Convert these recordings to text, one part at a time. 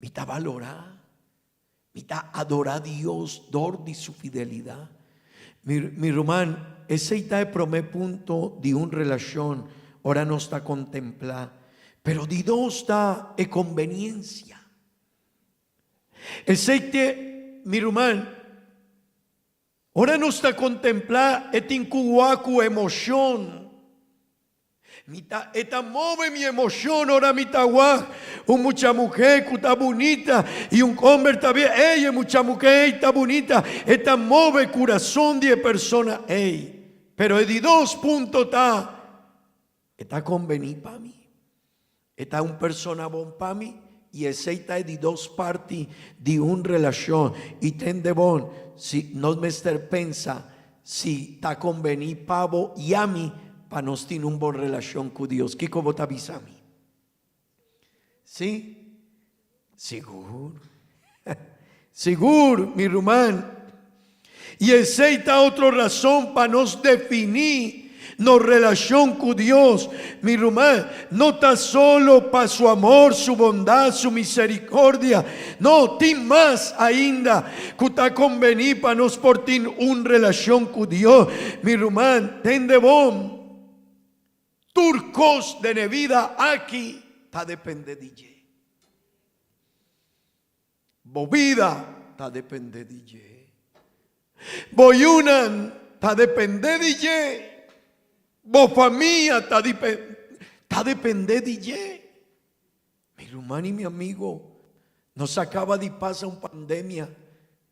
mitad valorar, mitad adorar a Dios, dor de su fidelidad. Mi román, ese está el primer punto de una relación, ahora no está contemplar, pero de dos está en conveniencia. Ese, mi román, ahora no está contemplar, este incubacu emoción. Esta move mi emoción, ahora mi taguá, mucha mujer que está bonita y un hombre también, ella mucha mujer está bonita, esta move corazón de persona, pero de dos puntos está convenido para mí, está un persona bon para mí y ese está de dos partes de una relación y ten de bon, si no me pensa, si está convenido pavo y a mí, para nos tener una buena relación con Dios. ¿Qué como te avisa a mí? ¿Sí? Seguro. Seguro, mi román. Y esa es otra razón para nos definir nuestra relación con Dios. Mi román, no está solo para su amor, su bondad, su misericordia. No, tiene más ainda que está convenido para nos por tener una relación con Dios. Mi román, ten de bon. Turcos de vida aquí está depende de ella. Bovida está depende de ella. Boyunan está depende de ella. Bofamia está depende de ella. Mi hermano y mi amigo, nos acaba de pasar una pandemia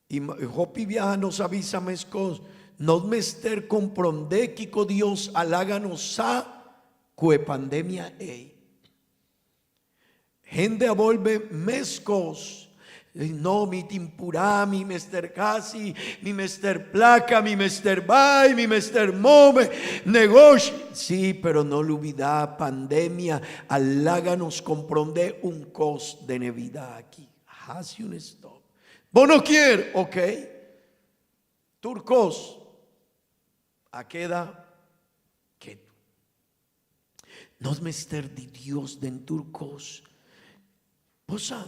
y Hopi viaja nos avisa mescos. No me ester comprender que Dios aláganos a que pandemia gente volve mescos, no mi timpurá, mi mester casi, mi mester placa, mi mester bay, mi mester move, negocio, sí, pero no lo olvida pandemia, aláganos comprender un cos de nevidad aquí, hace un stop, vos no quieres, ok, turcos, a queda nos mester de Dios den turcos. Posa,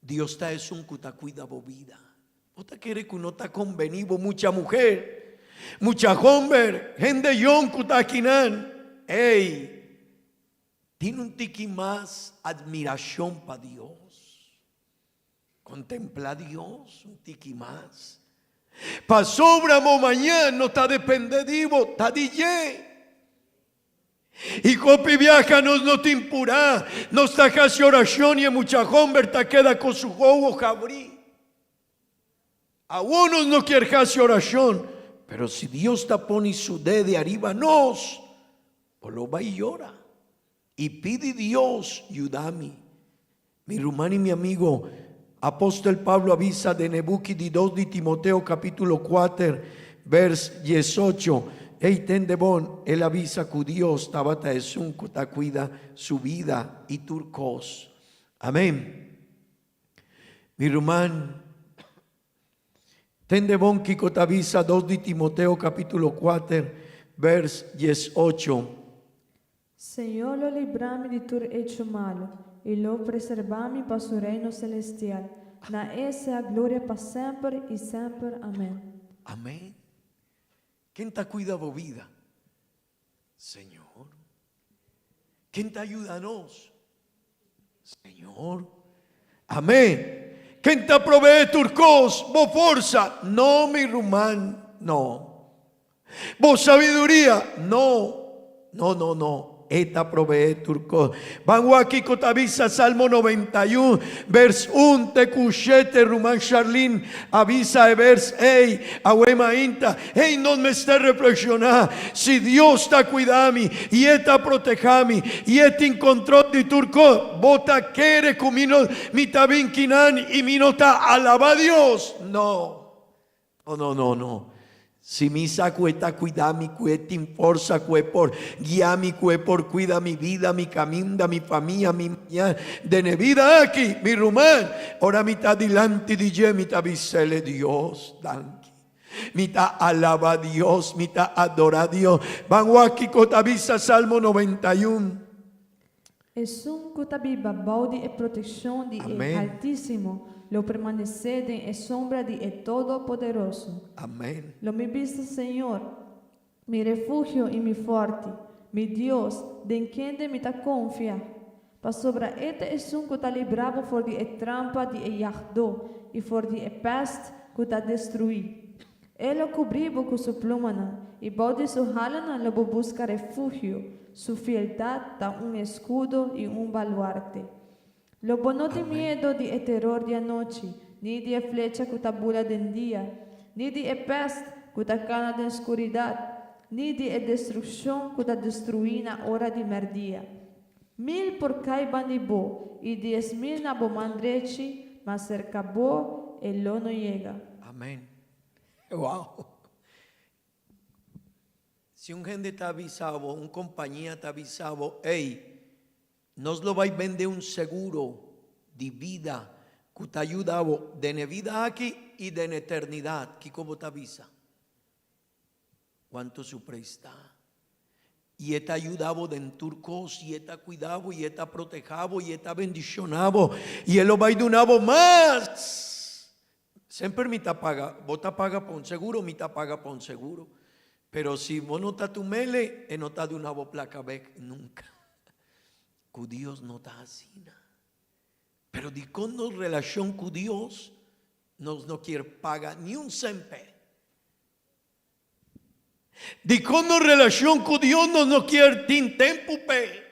Dios está es un cuta cuida bobida. Otra quiere que uno está convenido mucha mujer, mucha hombre, gente yon cuta quinan. Tiene un tiqui más admiración para Dios. Contempla a Dios un tiqui más. Pa sobramo mañana no está dependido, está DJ. Y copi viaja no te impurá, no está casi oración y mucha hombre queda con su juego cabrí. A unos no quiere casi oración, pero si Dios te pone su dedo de arriba nos, pues lo va y llora. Y pide Dios, ayúdame. Mi hermano y mi amigo, apóstol Pablo avisa de Nebuqui de 2 de Timoteo capítulo 4, vers 18. Ten de bon, él avisa que Dios tabata es un que cuida su vida y turcos. Amén. Mi hermano, ten de bon que te avisa 2 de Timoteo capítulo 4, vers 18. Senhor, lo librame de tur hecho malo, e lo preservame para su reino celestial. Na essa a glória para sempre e sempre. Amém. Amén. ¿Quién te cuida de vida? Señor. ¿Quién te ayuda a nos? Señor. Amén. ¿Quién te provee turcos? Vos fuerza. No, mi rumán. No. Vos sabiduría. No. No. Esta provee turcos. Van aquí avisa Salmo 91, vers 1, te cuchete, rumán Charlín, avisa vers, ahuema inta, no me esté reflexionar, si Dios está cuidando y está protejando y está en control de turcos, bota quiere comino, mi tabín quinan y mi nota alaba a Dios. No. Si mi saco está cuida mi cueta en forza cue por guía mi cue por cuida mi vida, mi camino, mi familia, mi mañana de vida aquí, mi rumán. Ahora mitad delante de je, mitad visele Dios, danki. Mitad alaba a Dios, mitad adora a Dios. Van aquí cotavisa Salmo 91. Es un cutabiba baudi e proteção de Amém. Altíssimo, lo permanecedem e sombra de Todo-Poderoso. Amén. Lo mi vista, Senhor, mi refugio e mi forte, mi Deus, de quem de mi ta confia. Pa sobra ete es un cuta libravo for di e trampa di e yahdo, e for di e pest cuta destrui. Elo cobrivo cu su plumana, e bode su halana lo busca refugio, su fieldad da un escudo e un baluarte. Lo bono de miedo di e terror di anoche, ni di e flecha cuta bula den dia, ni di e pest cuta cana de escuridad, ni di e destrucción cuta destruina hora di merdia. 1000 por caiban di bo, y 10,000 na bo mandrechi, mas cerca bo, el lo no llega. Amén. Wow. Si un gente está avisado, una compañía está avisado, hey, nos lo vais a vender un seguro de vida que te ayuda de vida aquí y de eternidad. ¿Qué como te avisa? ¿Cuánto su presta? Y está ayudado de turcos, y está cuidado, y está protegido, y está bendicionado, y él lo va a dar más. Siempre me paga, vos te paga por un seguro, me te paga por un seguro. Pero si vos no estás tu mele, no estás de una placa back nunca. Que Dios no está así. Pero de con nos relación con Dios, nos no quiere pagar ni un cempe. De con nos relación con Dios, nos no quiere tin tempo pe.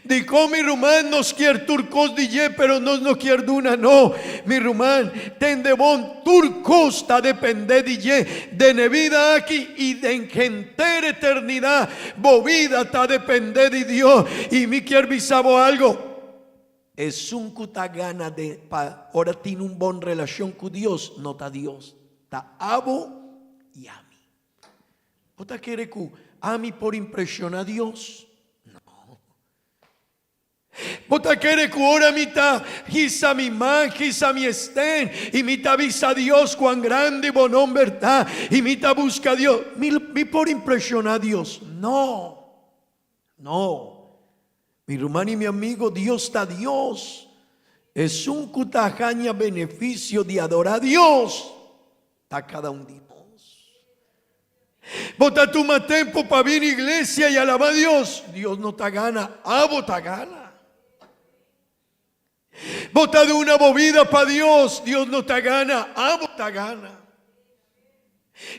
De con mi rumán nos quiere turcos DJ, pero nos no quiere duna no. Mi rumán, ten de bon turcos ta depende DJ de ne vida aquí y de engentar eternidad. Bo vida ta depende de Dios. Y mi quiere bisabo algo. Es un cuta gana de pa ahora tiene un bon relación con Dios, no ta Dios. Ta abo y ami. ¿Vos te quiere que ami por impresionar a Dios? Vota quiere que ahora mita quizá mi man, quizá mi estén, y mita avisa a Dios cuán grande y bonón verdad, y mita busca a Dios, mi por impresionar a Dios. No, mi hermano y mi amigo, Dios está Dios. Es un cutajaña beneficio de adorar a Dios. Está cada un de vos. Vota tu más tiempo para venir a iglesia y alabar a Dios. Dios no te gana, vota gana. Vota de una bobida para Dios, Dios no te gana, vota gana.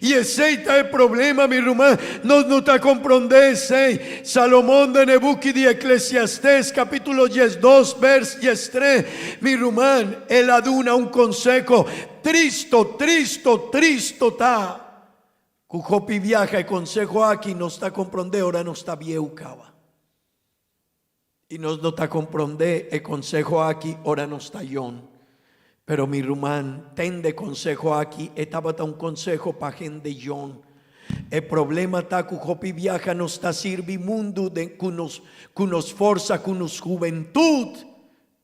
Y ese es el problema, mi hermano, no te comprendes. Salomón de Nebuquí de Eclesiastés, capítulo 2, vers 3. Mi hermano, él aduna un consejo, tristo ta. Cujopi viaja y consejo aquí no está comprende, ahora no está viejo cava. Y nos no está comprende el consejo aquí, ahora no está yon. Pero mi rumán, ten de consejo aquí, estaba un consejo para gente yon. El problema está que Jopi viaja no está sirvimundo de cunos fuerza, cunos juventud,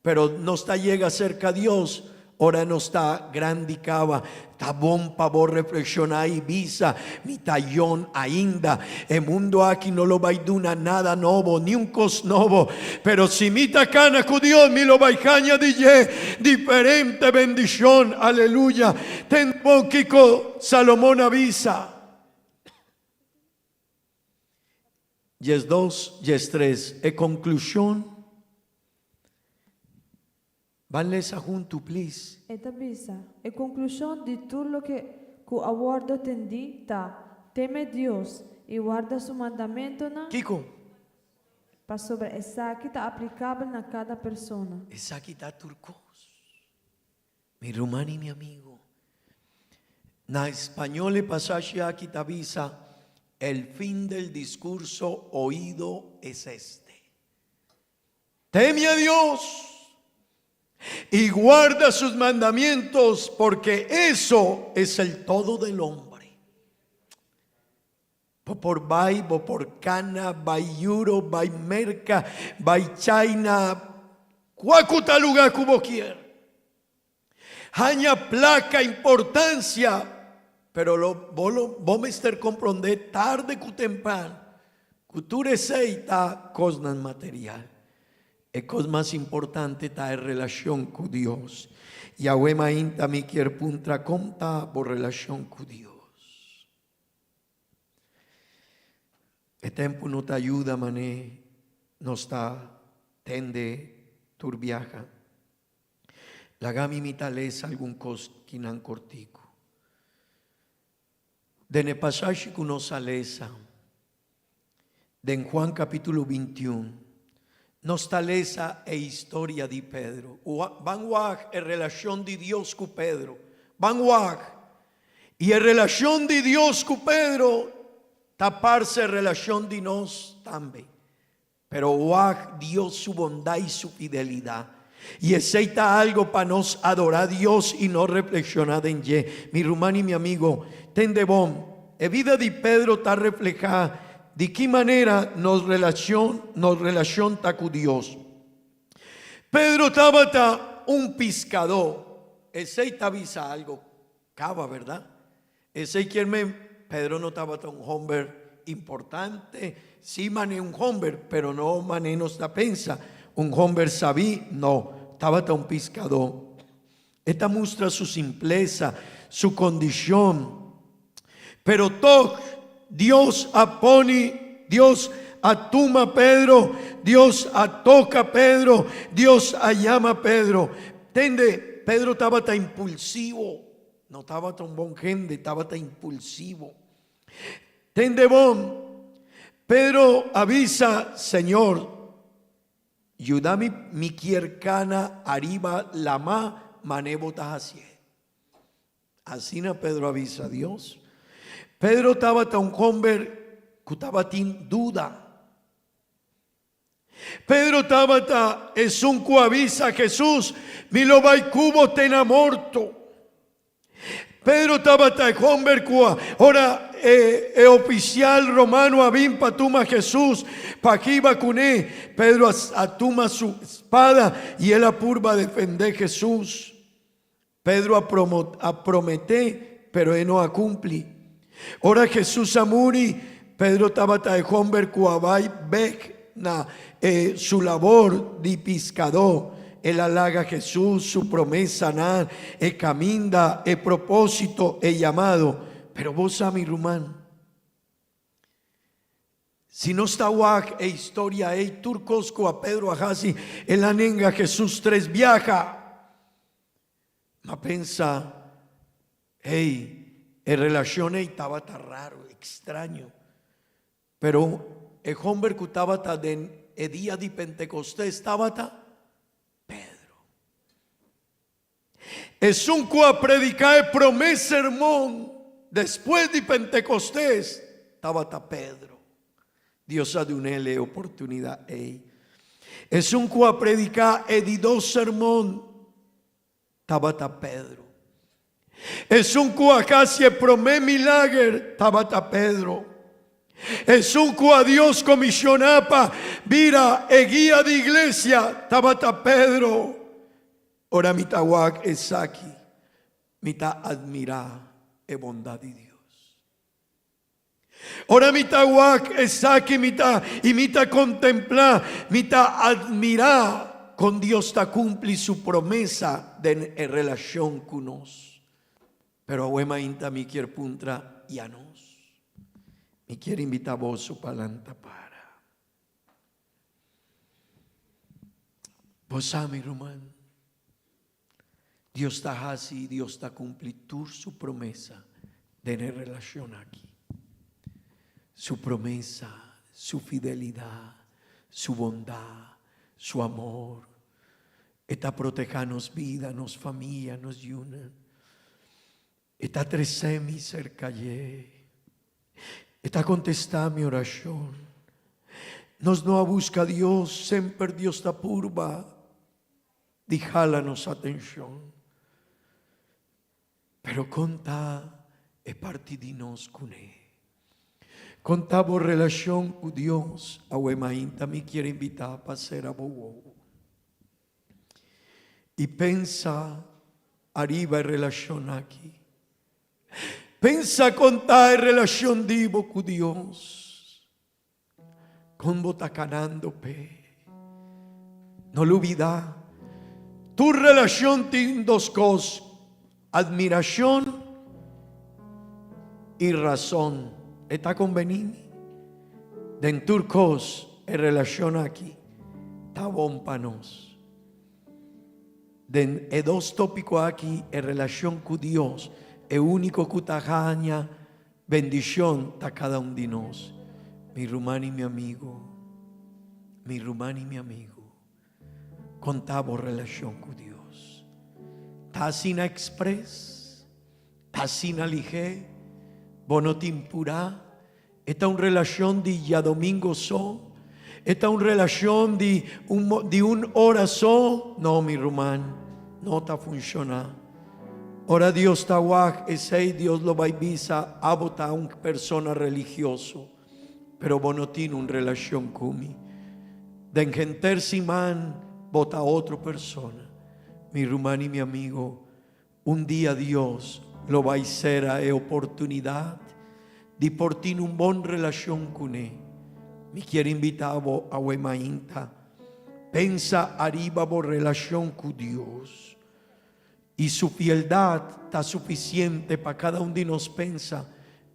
pero no está llega cerca a Dios. Ahora no está grande cava, está bom para vos reflexionar y visa, mi tallón ainda. El mundo aquí no lo va a dar nada nuevo, ni un cos nuevo. Pero si mi tacana con Dios, mi lo va a añadir diferente bendición, aleluya. Ten bon Kiko Salomón avisa. Yes 2, yes 3. En conclusión. Vanle esa junto, please. Eta bisa, e conclusión de todo lo que aguardo tendi ta, teme Dios y guarda su mandamiento na, Kiko, pa sobre esa que está aplicable na cada persona. esa aquí está turcos. Mi rumano y mi amigo. Na español el pasaje aquí te avisa, el fin del discurso oído es este. Teme a Dios y guarda sus mandamientos, porque eso es el todo del hombre. Por bai, por cana, bai euro, bai merca, bai china, cuacuta lugar como quiera. Haña placa importancia, pero vos me estar comprender tarde que temprano, Cultura está cosas material. E cosa más importante está en relación con Dios. Yahweh mainta mi quier puntra conta por relación con Dios. El tiempo no te ayuda, mané, no está, tende, turbiaja. La gami mitalesa algún cos quinan cortico. De ne pasaje que nos alesa, de en Juan capítulo 21, nos talesa e historia de Pedro. Van guag en relación de Dios con Pedro. Van guag. Y en relación de Dios con Pedro, taparse en relación de nos también. Pero guag Dios su bondad y su fidelidad. Y aceita algo para nos adorar a Dios y no reflexionar en ye. Mi hermano y mi amigo, ten de bon. La vida de Pedro está reflejada. ¿De qué manera nos relaciona con Dios? Pedro estaba un pescador. Ese te avisa algo. Cava, ¿verdad? Ese Pedro no estaba un hombre importante. Sí mané un hombre, pero no mané nos da pensa. Un hombre sabí, no. Estaba un pescador. Esta muestra su simpleza, su condición. Pero todo Dios apone, Dios atuma a Pedro, Dios atoca a Pedro, Dios llama a Pedro. Tende, Pedro estaba tan impulsivo, no estaba tan buen gente, estaba tan impulsivo. Tende bon, Pedro avisa, Señor, ayúdame mi quiercana arriba la ma manebotas así. Así na Pedro avisa a Dios. Pedro estaba tan hombre que estaba sin duda. Pedro estaba es un avisa a Jesús, mi lo vai cubo ten morto. Pedro estaba tan hombre que ahora oficial romano abim patuma Jesús, pa aquí vacuné. Pedro atuma su espada y él apurba a defender Jesús. Pedro a prometer, pero él no a cumplir. Ahora Jesús amuri, Pedro estaba tan hombre que bec na su labor de pescador. Él halaga a Jesús, su promesa, el caminda, el propósito, el llamado. Pero vos, mi rumán, si no está guac e historia, turcosco a Pedro ajasi, el anenga Jesús tres viaja. Ma pensa, en relación estaba tan raro, extraño. Pero el hombre que estaba el día de Pentecostés estaba Pedro. Es un que predicar el primer sermón después de Pentecostés estaba Pedro. Dios ha de unirle oportunidad. Es un que predicar el dos sermón estaba Pedro. Es un que casi el primer milagro estaba Pedro. Es un que a Dios comisionaba mira el guía de iglesia estaba Pedro. Ahora mi tahuac es aquí, mi ta admirar la bondad de Dios. Ahora mi tahuac es aquí, mi ta contemplar, mi ta admirar con Dios ta cumplir su promesa de relación con nos. Pero ahuema inta mi quiere puntra y a nos. Mi quiere invitar a vos su palanta para. Vos mi román. Dios está así, Dios está cumplir su promesa de tener relación aquí. Su promesa, su fidelidad, su bondad, su amor. Está protegernos vida, nos familia, nos yuna. Está tresemi cerca ye. Está contestando mi oración. Nos no busca a Dios, siempre Dios está purba. Dijálanos atención. Pero conta es parte de nos con él. Contamos relación con Dios. Ahuemainta me quiere invitar para ser abogado. Y pensa arriba en relación aquí. Pensa contar en relación vivo con Dios. Como está ganando pe. No lo olvida. Tu relación tiene dos cosas: admiración y razón. Está conveniente. Dentro de cosas, en relación aquí, está bom para nos. De dos tópicos aquí, en relación con Dios, el único que está ganando bendición está cada uno de nosotros. Mi hermano y mi amigo, mi hermano y mi amigo, contamos relación con Dios. Está sin express, está sin alige, bono timpura. Esta es una relación de ya domingo so. Esta es una relación de un hora so. No, mi hermano, no está funcionando. Ahora Dios está guaj, ese Dios lo va a visa a votar a una persona religioso. Pero vos no tienes una relación conmigo. De engenter man vota a otra persona. Mi hermano y mi amigo, un día Dios lo va a hacer a oportunidad de por ti una buena relación con él. Me quiero invitar a Wemainta. Pensa arriba por relación con Dios. Y su fieldad está suficiente para cada uno de nos. Pensa,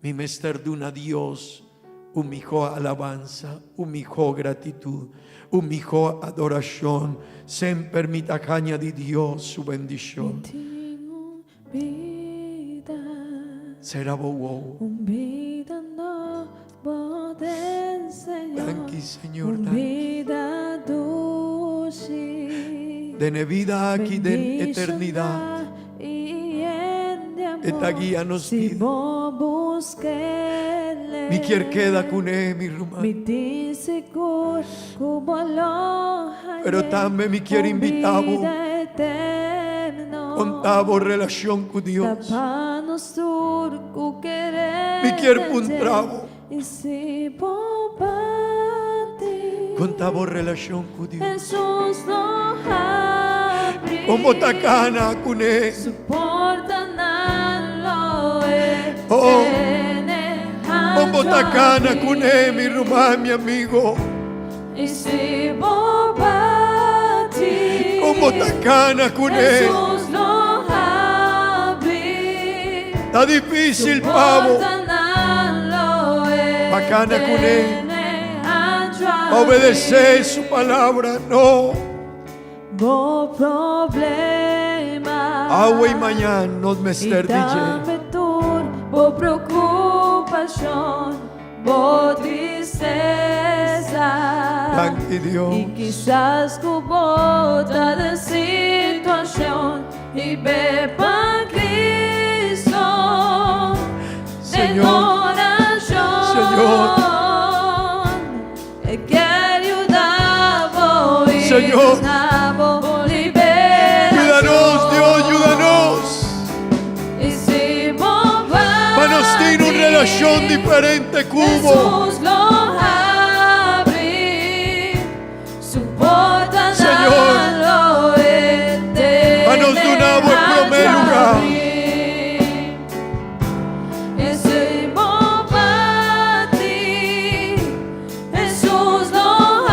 mi mester de una Dios, un mejor alabanza, un mejor gratitud, un mejor adoración. Siempre mi tacaña de Dios su bendición. Será wow. Vida no poder, Señor. Danke, Señor. Vida dulce. De vida aquí de eternidad. Esta guía nos pide. Mi quier queda con él, mi hermano. Pero también me quiere invitar. Contamos relación con Dios. Me quiere puntravo. Contamos relación con Dios. Como tacana con él. Oh, como tacana con él, mi hermano, mi amigo. Como tacana con él. Está difícil, pavo. Bacana con él. Obedecer su palabra, no. Agua y mañana nos mester DJ. Bo preocupación, bo tristeza. Danke Dios. Y quizás cubota de situación y bepa Cristo. Señor, Señor, que ayudaba y Señor, ayúdanos, Dios, ayúdanos. Manos tiene una relación diferente, Cubo. Jesús lo abrí, soporta Señor, manos de una buena primer lugar. Jesús lo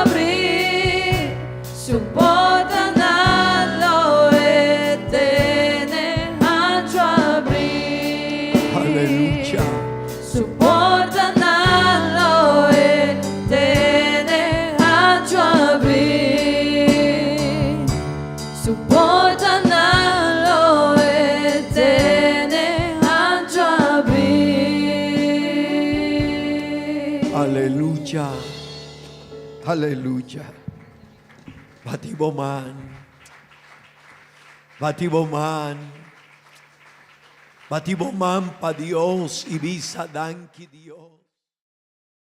abrí, soporta lo eterno abrí. Aleluya. Soporta lo eterno abrí. Soporta lo eterno abrí. Aleluya. Aleluya. Batiboman. Batiboman. Batiboman pa Dios y visa danki Dios.